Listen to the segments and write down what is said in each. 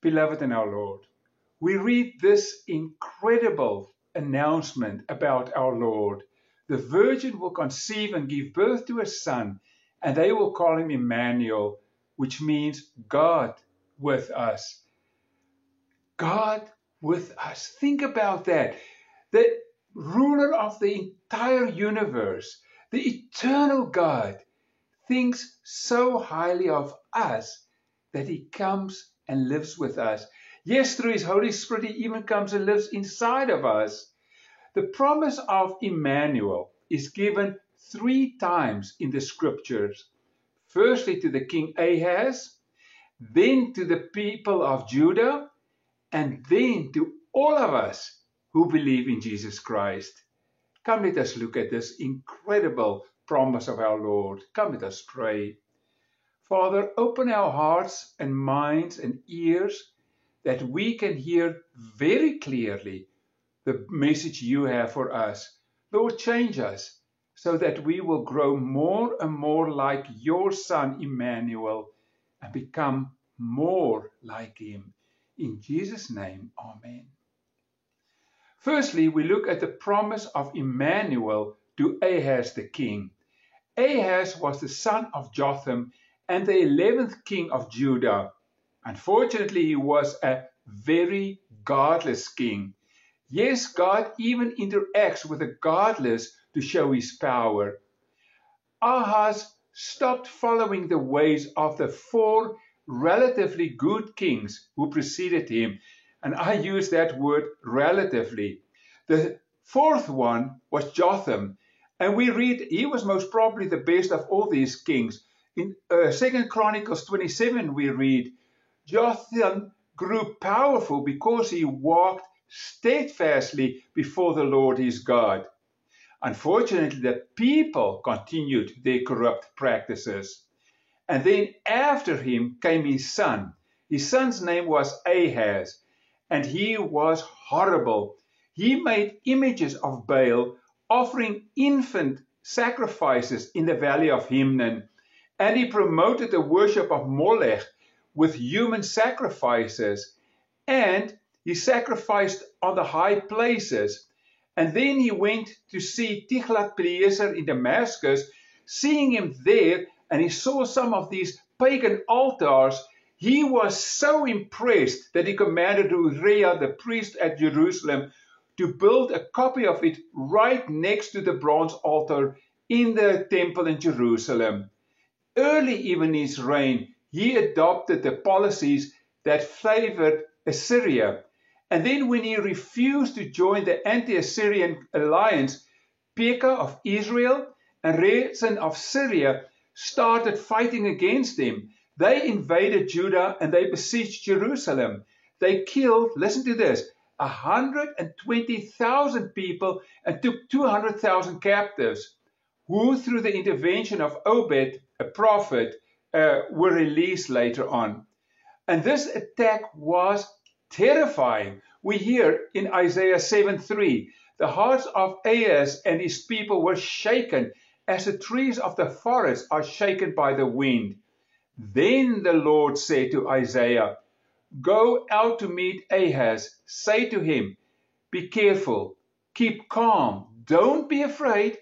beloved in our Lord, we read this incredible announcement about our Lord. The virgin will conceive and give birth to a son, and they will call him Emmanuel, which means God with us. God with us. Think about that. The ruler of the entire universe, the eternal God, thinks so highly of us that he comes and lives with us. Yes, through his Holy Spirit, he even comes and lives inside of us. The promise of Emmanuel is given 3 times in the scriptures. Firstly to the king Ahaz, then to the people of Judah, and then to all of us who believe in Jesus Christ. Come, let us look at this incredible promise of our Lord. Come, let us pray. Father, open our hearts and minds and ears that we can hear very clearly the message you have for us. Lord, change us so that we will grow more and more like your Son, Emmanuel, and become more like him. In Jesus' name, amen. Firstly, we look at the promise of Emmanuel to Ahaz the king. Ahaz was the son of Jotham and the 11th king of Judah. Unfortunately, he was a very godless king. Yes, God even interacts with the godless to show his power. Ahaz stopped following the ways of the 4 relatively good kings who preceded him. And I use that word relatively. The 4th one was Jotham. And we read he was most probably the best of all these kings. In 2 Chronicles 27 we read, Jotham grew powerful because he walked steadfastly before the Lord his God. Unfortunately, the people continued their corrupt practices. And then after him came his son. His son's name was Ahaz, and he was horrible. He made images of Baal, offering infant sacrifices in the valley of Hinnom, and he promoted the worship of Molech with human sacrifices, and he sacrificed on the high places. And then he went to see Tiglath-Pileser in Damascus. Seeing him there, and he saw some of these pagan altars, he was so impressed that he commanded Uriah, the priest at Jerusalem, to build a copy of it right next to the bronze altar in the temple in Jerusalem. Early even in his reign, he adopted the policies that favored Assyria. And then when he refused to join the anti-Assyrian alliance, Pekah of Israel and Rezin of Syria started fighting against him. They invaded Judah and they besieged Jerusalem. They killed, listen to this, 120,000 people and took 200,000 captives, who through the intervention of Obed, a prophet, were released later on. And this attack was terrifying. We hear in Isaiah 7:3, the hearts of Ahaz and his people were shaken as the trees of the forest are shaken by the wind. Then the Lord said to Isaiah, go out to meet Ahaz, say to him, be careful, keep calm, don't be afraid,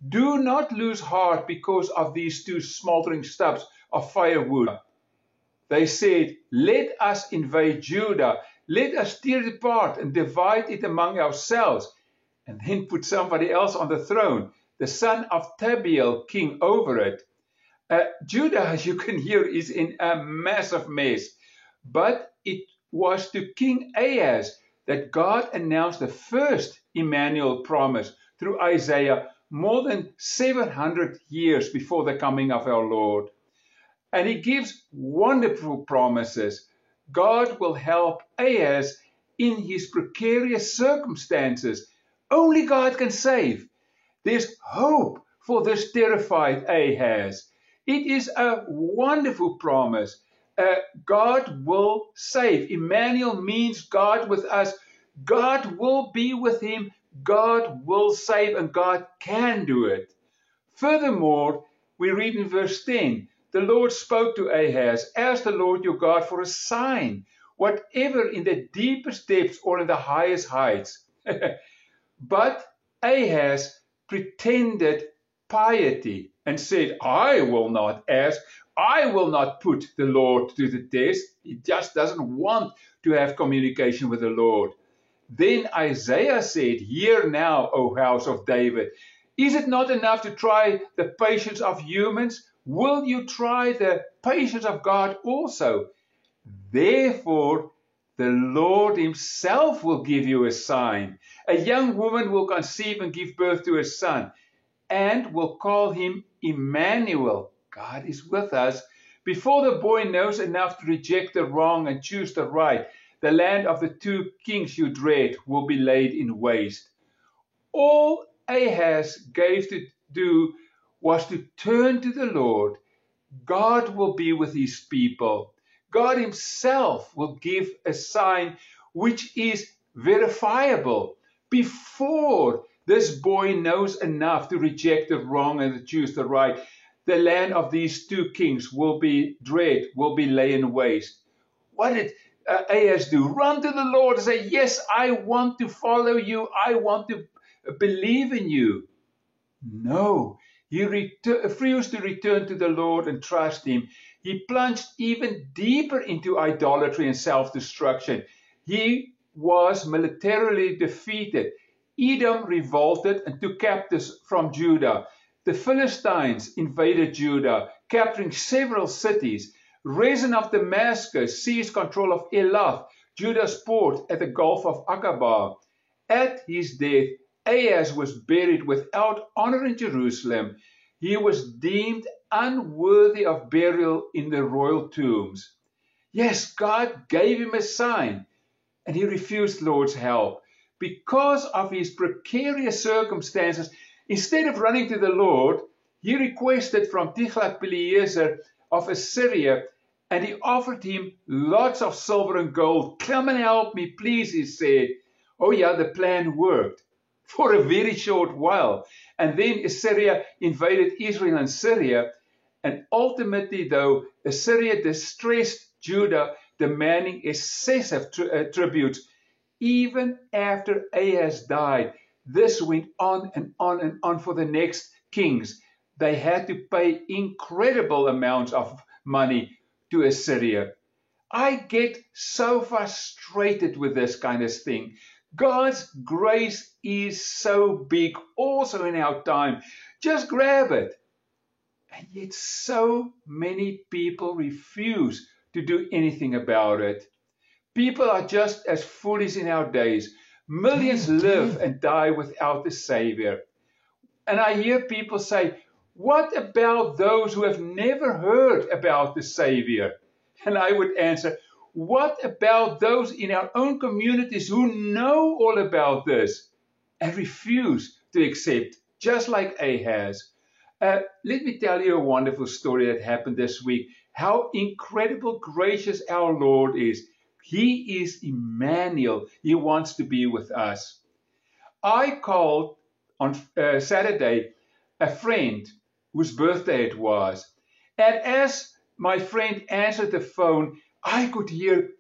do not lose heart because of these 2 smoldering stubs of firewood. They said, let us invade Judah, let us tear it apart and divide it among ourselves, and then put somebody else on the throne, the son of Tabeel, king over it. Judah, as you can hear, is in a massive mess. But it was to King Ahaz that God announced the first Emmanuel promise through Isaiah more than 700 years before the coming of our Lord. And he gives wonderful promises. God will help Ahaz in his precarious circumstances. Only God can save. There's hope for this terrified Ahaz. It is a wonderful promise. God will save. Emmanuel means God with us. God will be with him. God will save, and God can do it. Furthermore, we read in verse 10, the Lord spoke to Ahaz, ask the Lord your God for a sign. whatever in the deepest depths or in the highest heights. But Ahaz pretended piety and said, I will not ask, I will not put the Lord to the test. He just doesn't want to have communication with the Lord. Then Isaiah said, Hear now, O house of David. Is it not enough to try the patience of humans? Will you try the patience of God also? Therefore, the Lord himself will give you a sign. A young woman will conceive and give birth to a son, and will call him Emmanuel. God is with us. Before the boy knows enough to reject the wrong and choose the right, the land of the two kings you dread will be laid in waste. All Ahaz gave to do was to turn to the Lord. God will be with his people. God himself will give a sign which is verifiable before this boy knows enough to reject the wrong and to choose the right. The land of these two kings will be dread, will be laid waste. What did Ahaz do? Run to the Lord and say, yes, I want to follow you. I want to believe in you. No, he refused to return to the Lord and trust him. He plunged even deeper into idolatry and self-destruction. He was militarily defeated. Edom revolted and took captives from Judah. The Philistines invaded Judah, capturing several cities. Rezin of Damascus seized control of Elath, Judah's port at the Gulf of Aqaba. At his death, Ahaz was buried without honor in Jerusalem. He was deemed unworthy of burial in the royal tombs. Yes, God gave him a sign, and he refused the Lord's help. Because of his precarious circumstances, instead of running to the Lord, he requested from Tiglath-Pileser of Assyria, and he offered him lots of silver and gold. Come and help me, please, he said. Oh yeah, the plan worked for a very short while. And then Assyria invaded Israel and Syria. And ultimately, though, Assyria distressed Judah, demanding excessive tributes. Even after Ahaz died, this went on and on and on for the next kings. They had to pay incredible amounts of money to Assyria. I get so frustrated with this kind of thing. God's grace is so big also in our time. Just grab it. And yet so many people refuse to do anything about it. People are just as foolish in our days. Millions live and die without a Savior. And I hear people say, what about those who have never heard about the Savior? And I would answer, what about those in our own communities who know all about this and refuse to accept, just like Ahaz? Let me tell you a wonderful story that happened this week. How incredible gracious our Lord is. He is Emmanuel. He wants to be with us. I called on Saturday a friend whose birthday it was. And as my friend answered the phone, I could hear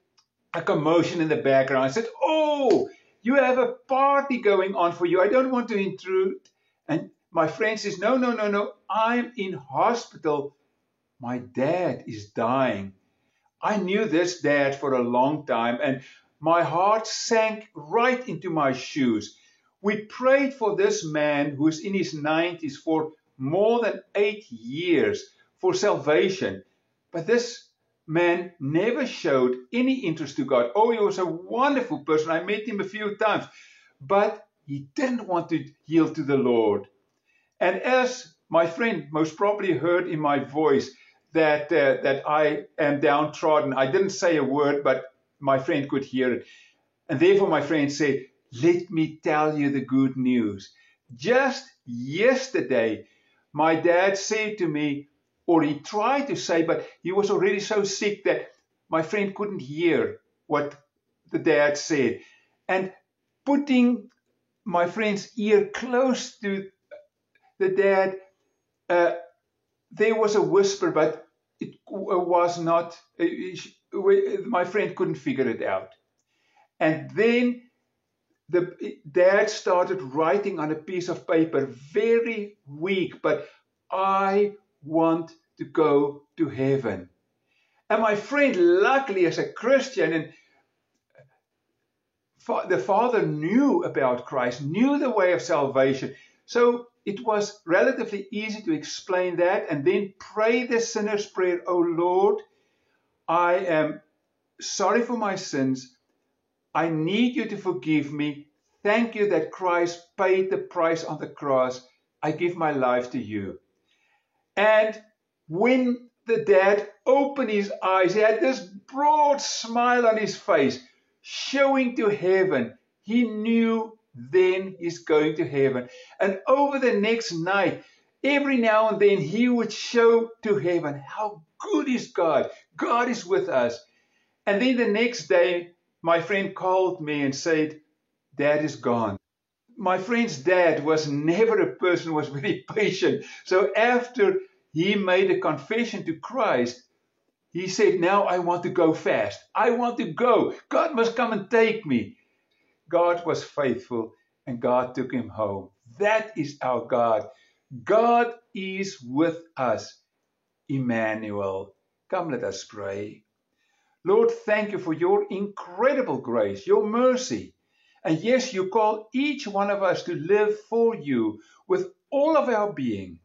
a commotion in the background. I said, oh, you have a party going on for you. I don't want to intrude. And my friend says, no. I'm in hospital. My dad is dying. I knew this dad for a long time, and my heart sank right into my shoes. We prayed for this man who's in his 90s for more than 8 years for salvation. But this man never showed any interest to God. Oh, he was a wonderful person. I met him a few times, but he didn't want to yield to the Lord. And as my friend most probably heard in my voice that I am downtrodden, I didn't say a word, but my friend could hear it. And therefore my friend said, let me tell you the good news. Just yesterday, my dad said to me, or he tried to say, but he was already so sick that my friend couldn't hear what the dad said. And putting my friend's ear close to the dad, there was a whisper, but it was not, my friend couldn't figure it out. And then the dad started writing on a piece of paper, very weak, but I want to go to heaven. And my friend, luckily as a Christian, and the father knew about Christ, knew the way of salvation. So it was relatively easy to explain that and then pray the sinner's prayer. Oh Lord, I am sorry for my sins. I need you to forgive me. Thank you that Christ paid the price on the cross. I give my life to you. And when the dad opened his eyes, he had this broad smile on his face, showing to heaven. He knew then he's going to heaven. And over the next night, every now and then he would show to heaven how good is God. God is with us. And then the next day, my friend called me and said, Dad is gone. My friend's dad was never a person who was very patient. So after he made a confession to Christ, he said, now I want to go fast. I want to go. God must come and take me. God was faithful and God took him home. That is our God. God is with us. Emmanuel. Come, let us pray. Lord, thank you for your incredible grace, your mercy. And yes, you call each one of us to live for you with all of our being.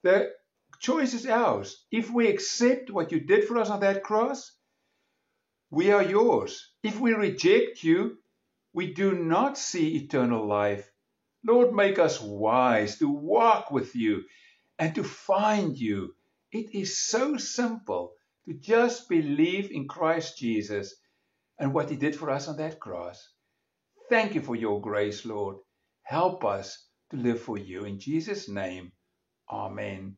The choice is ours. If we accept what you did for us on that cross, we are yours. If we reject you, we do not see eternal life. Lord, make us wise to walk with you and to find you. It is so simple to just believe in Christ Jesus and what he did for us on that cross. Thank you for your grace, Lord. Help us to live for you. In Jesus' name, amen.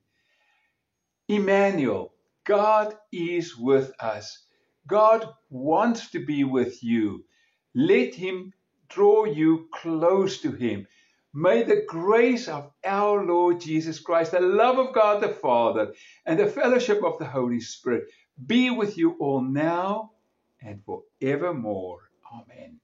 Emmanuel, God is with us. God wants to be with you. Let him draw you close to him. May the grace of our Lord Jesus Christ, the love of God the Father, and the fellowship of the Holy Spirit be with you all now and forevermore. Amen.